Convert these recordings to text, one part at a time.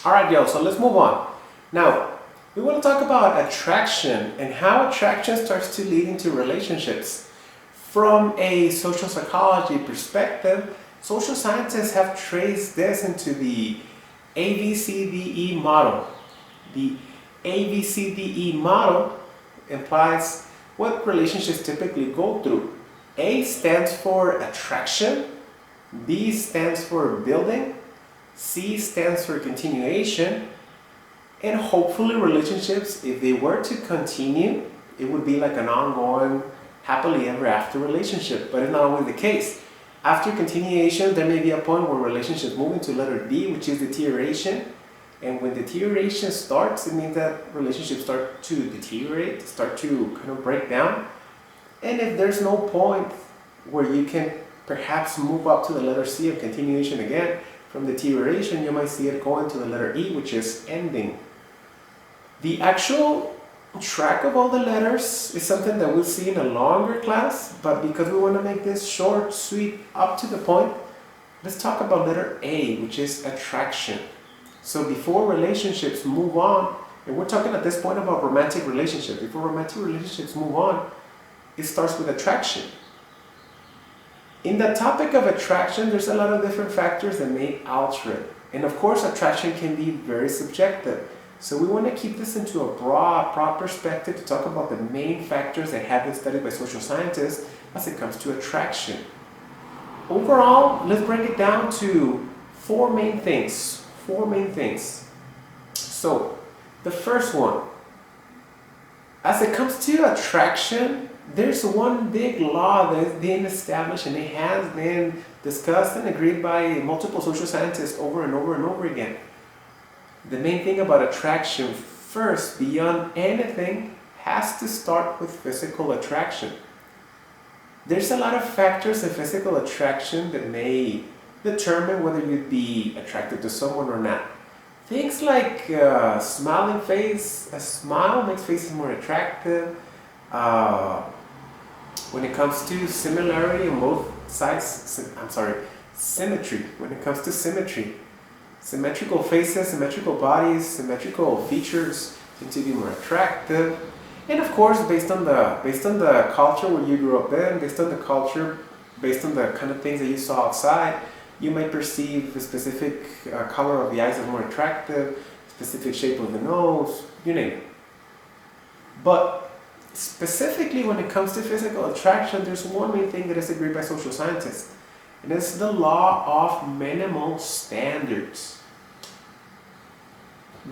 Alright, yo, so let's move on. Now, we want to talk about attraction and how attraction starts to lead into relationships. From a social psychology perspective, social scientists have traced this into the ABCDE model. The ABCDE model implies what relationships typically go through. A stands for attraction, B stands for building, C stands for continuation, and hopefully relationships, if they were to continue, it would be like an ongoing, happily ever after relationship, but it's not always the case. After continuation, there may be a point where relationships move into letter D, which is deterioration. And when deterioration starts, it means that relationships start to deteriorate, start to kind of break down. And if there's no point where you can perhaps move up to the letter C of continuation again, from deterioration, you might see it going to the letter E, which is ending. The actual track of all the letters is something that we'll see in a longer class, but because we want to make this short, sweet, up to the point, let's talk about letter A, which is attraction. So before relationships move on, and we're talking at this point about romantic relationships, before romantic relationships move on, it starts with attraction. In the topic of attraction, there's a lot of different factors that may alter it. And of course, attraction can be very subjective. So we want to keep this into a broad perspective to talk about the main factors that have been studied by social scientists as it comes to attraction. Overall, let's break it down to four main things. So, the first one, as it comes to attraction, there's one big law that is being established and it has been discussed and agreed by multiple social scientists over and over again. The main thing about attraction, first, beyond anything, has to start with physical attraction. There's a lot of factors in physical attraction that may determine whether you'd be attracted to someone or not. Things like a smiling face, a smile makes faces more attractive. When it comes to similarity on both sides, symmetry. When it comes to symmetry, symmetrical faces, symmetrical bodies, symmetrical features tend to be more attractive. And of course, based on the culture where you grew up in, based on the culture, based on the kind of things that you saw outside, you might perceive the specific color of the eyes as more attractive, specific shape of the nose, you name it. But specifically when it comes to physical attraction, there's one main thing that is agreed by social scientists, and it's the law of minimal standards.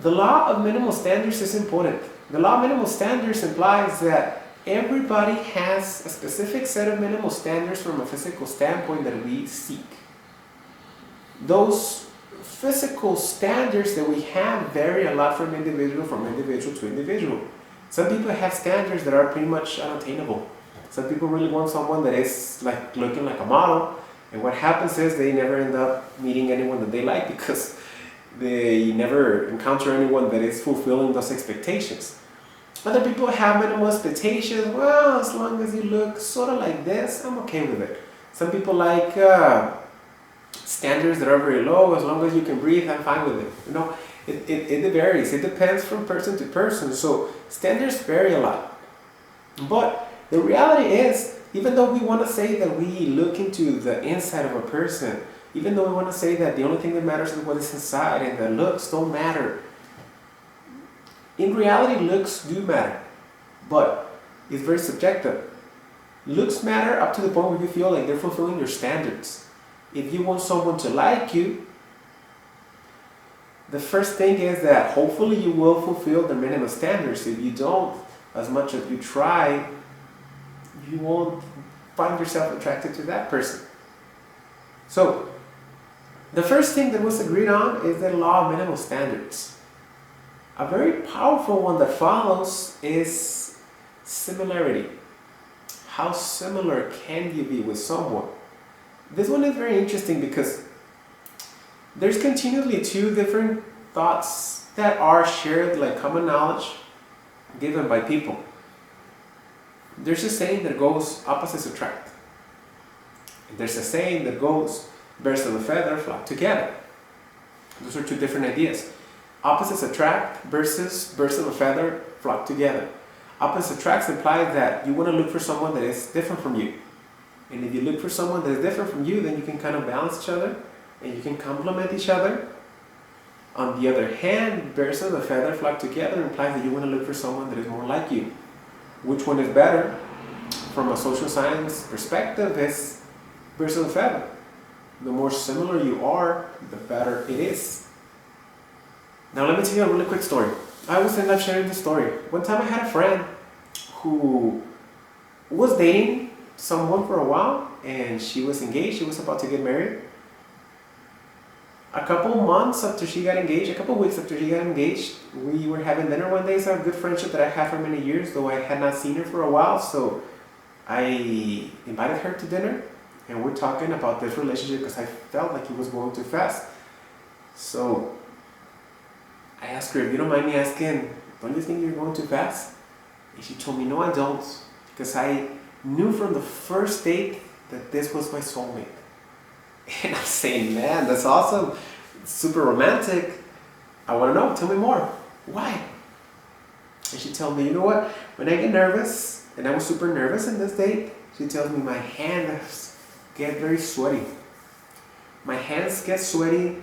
The law of minimal standards is important. The law of minimal standards implies that everybody has a specific set of minimal standards from a physical standpoint that we seek. Those physical standards that we have vary a lot from individual to individual. Some people have standards that are pretty much unattainable. Some people really want someone that is like looking like a model, and what happens is they never end up meeting anyone that they like because they never encounter anyone that is fulfilling those expectations. Other people have minimal expectations. Well, as long as you look sort of like this, I'm okay with it. Some people like standards that are very low. As long as you can breathe, I'm fine with it. You know, it varies. It depends from person to person. So standards vary a lot. But the reality is, even though we want to say that we look into the inside of a person, even though we want to say that the only thing that matters is what is inside and the looks don't matter, in reality, looks do matter. But it's very subjective. Looks matter up to the point where you feel like they're fulfilling your standards. If you want someone to like you, the first thing is that hopefully you will fulfill the minimum standards. If you don't, as much as you try, you won't find yourself attracted to that person. So, the first thing that was agreed on is the law of minimal standards. A very powerful one that follows is similarity. How similar can you be with someone? This one is very interesting because there's continually two different thoughts that are shared, like common knowledge given by people. There's a saying that goes opposites attract. And there's a saying that goes birds of a feather flock together. Those are two different ideas. Opposites attract versus birds of a feather flock together. Opposites attract implies that you want to look for someone that is different from you. And if you look for someone that is different from you, then you can kind of balance each other and you can complement each other. On the other hand, birds of a feather flock together implies that you want to look for someone that is more like you. Which one is better? From a social science perspective, is birds of a feather. The more similar you are, the better it is. Now let me tell you a really quick story. I always end up sharing this story. One time I had a friend who was dating someone for a while, and she was engaged. She was about to get married. A couple months after she got engaged, a couple weeks after she got engaged, we were having dinner one day. It's a good friendship that I had for many years, though I had not seen her for a while. So I invited her to dinner, and we're talking about this relationship because I felt like it was going too fast. So I asked her, if you don't mind me asking, don't you think you're going too fast? And she told me, no, I don't, because I knew from the first date that this was my soulmate. And I'm saying, man, that's awesome. It's super romantic. I want to know. Tell me more. Why? And she told me, you know what? When I get nervous, and I was super nervous in this date, she tells me my hands get very sweaty. My hands get sweaty,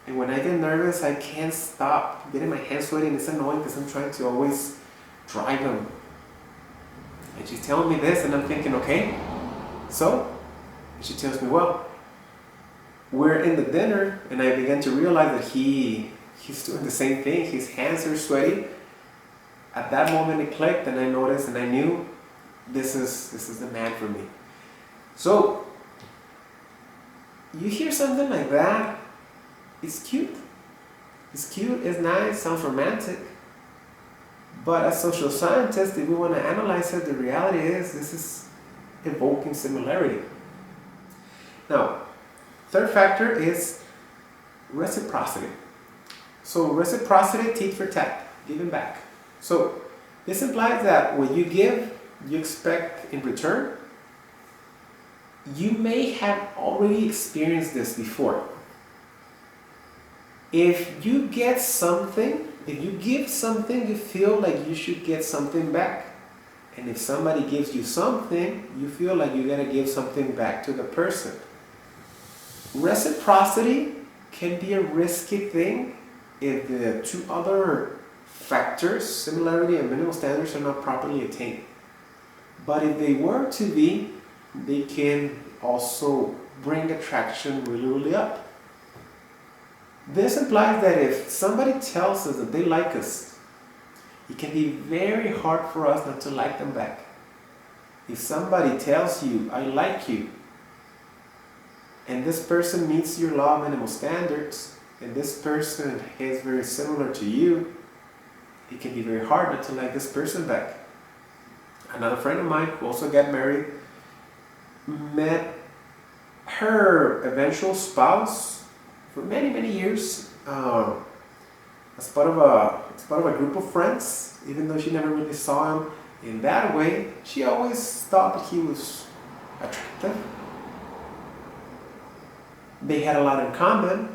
and when I get nervous, I can't stop getting my hands sweaty, and it's annoying because I'm trying to always dry them. And she's telling me this, and I'm thinking, okay, so? And she tells me, well, we're in the dinner, and I began to realize that he's doing the same thing. His hands are sweaty. At that moment it clicked, and I noticed, and I knew this is the man for me. So you hear something like that, it's cute. It's cute, it's nice, sounds romantic. But as social scientists, if we want to analyze it, the reality is this is evoking similarity. Now, third factor is reciprocity. So reciprocity, tit for tat, giving back. So this implies that when you give, you expect in return. You may have already experienced this before. If you get something, if you give something, you feel like you should get something back. And if somebody gives you something, you feel like you gotta give something back to the person. Reciprocity can be a risky thing if the two other factors, similarity and minimal standards, are not properly attained. But if they were to be, they can also bring attraction really, really up. This implies that if somebody tells us that they like us, it can be very hard for us not to like them back. If somebody tells you, I like you, and this person meets your law of minimal standards, and this person is very similar to you, it can be very hard not to like this person back. Another friend of mine who also got married met her eventual spouse for many, many years as part of a group of friends. Even though she never really saw him in that way, she always thought that he was attractive. They had a lot in common,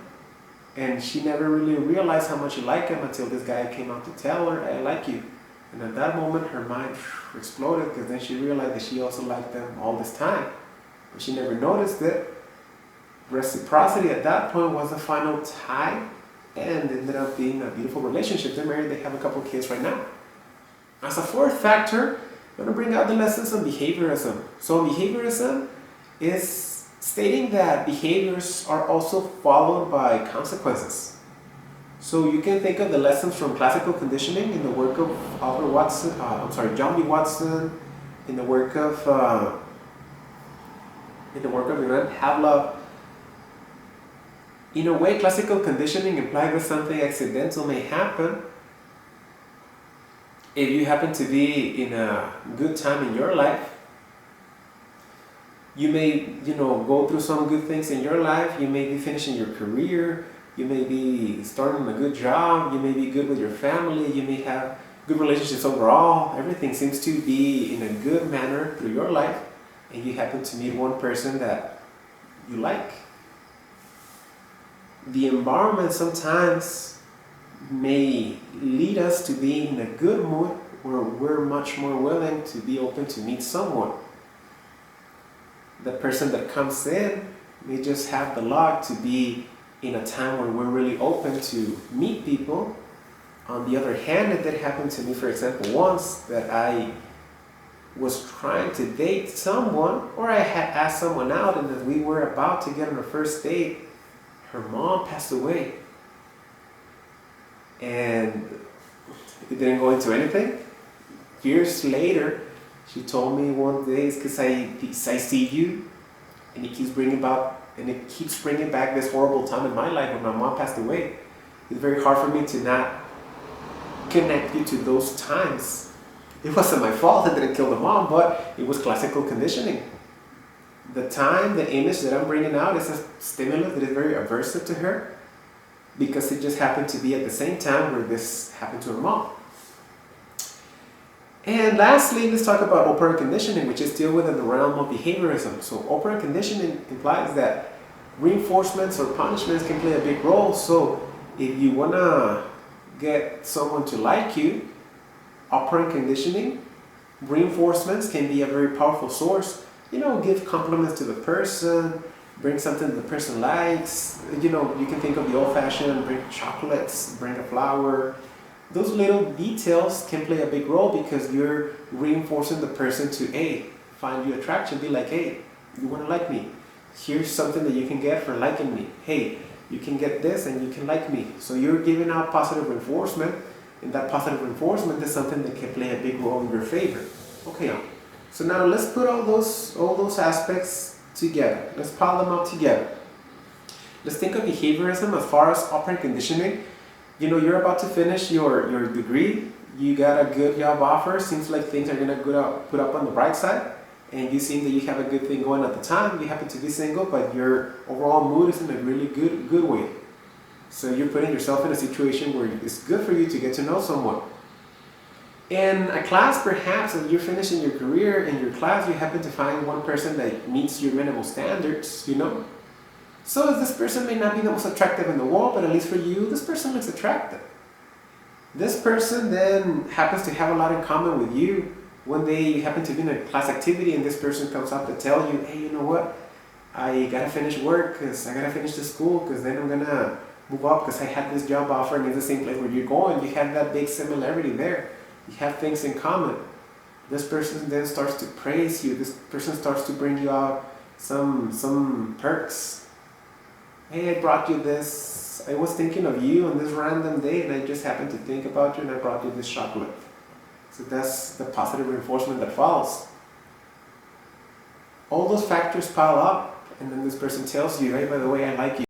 and she never really realized how much she liked him until this guy came out to tell her, I like you. And at that moment, her mind exploded, because then she realized that she also liked them all this time. But she never noticed it. Reciprocity at that point was the final tie, and ended up being a beautiful relationship. They're married, they have a couple of kids right now. As a fourth factor, I'm going to bring out the lessons on behaviorism. So behaviorism is stating that behaviors are also followed by consequences. So you can think of the lessons from classical conditioning in the work of John B. Watson, in the work of Ivan Pavlov. In a way, classical conditioning implies that something accidental may happen. If you happen to be in a good time in your life, you may, go through some good things in your life. You may be finishing your career. You may be starting a good job. You may be good with your family. You may have good relationships overall. Everything seems to be in a good manner through your life. And you happen to meet one person that you like. The environment sometimes may lead us to be in a good mood where we're much more willing to be open to meet someone. The person that comes in may just have the luck to be in a time where we're really open to meet people. On the other hand, it did happen to me, for example, once that I was trying to date someone, or I had asked someone out, and as we were about to get on a first date, her mom passed away. And it didn't go into anything. Years later, she told me one day, because I see you, and it keeps bringing back this horrible time in my life when my mom passed away. It's very hard for me to not connect you to those times. It wasn't my fault I didn't kill the mom, but it was classical conditioning. The image that I'm bringing out is a stimulus that is very aversive to her, because it just happened to be at the same time where this happened to her mom. And lastly, let's talk about operant conditioning, which is still within the realm of behaviorism. So operant conditioning implies that reinforcements or punishments can play a big role. So if you want to get someone to like you, operant conditioning, reinforcements can be a very powerful source. Give compliments to the person, bring something that the person likes. You can think of the old-fashioned, bring chocolates, bring a flower. Those little details can play a big role because you're reinforcing the person to find you attraction. Be like, hey, you want to like me? Here's something that you can get for liking me. Hey, you can get this and you can like me. So you're giving out positive reinforcement, and that positive reinforcement is something that can play a big role in your favor. Okay, so now let's put all those aspects together. Let's pile them up together. Let's think of behaviorism as far as operant conditioning. You're about to finish your degree. You got a good job offer. Seems like things are gonna put up on the bright side, and you seem that you have a good thing going at the time. You happen to be single, but your overall mood is in a really good way. So you're putting yourself in a situation where it's good for you to get to know someone. In a class, perhaps, as you're finishing your career, in your class, you happen to find one person that meets your minimal standards, So this person may not be the most attractive in the world, but at least for you, this person looks attractive. This person then happens to have a lot in common with you. One day you happen to be in a class activity and this person comes up to tell you, hey, you know what? I gotta finish work because I gotta finish the school because then I'm gonna move up because I had this job offer and it's the same place where you're going. You have that big similarity there. You have things in common. This person then starts to praise you. This person starts to bring you out some perks. Hey, I brought you this. I was thinking of you on this random day and I just happened to think about you and I brought you this chocolate. So that's the positive reinforcement that follows. All those factors pile up and then this person tells you, hey, by the way, I like you.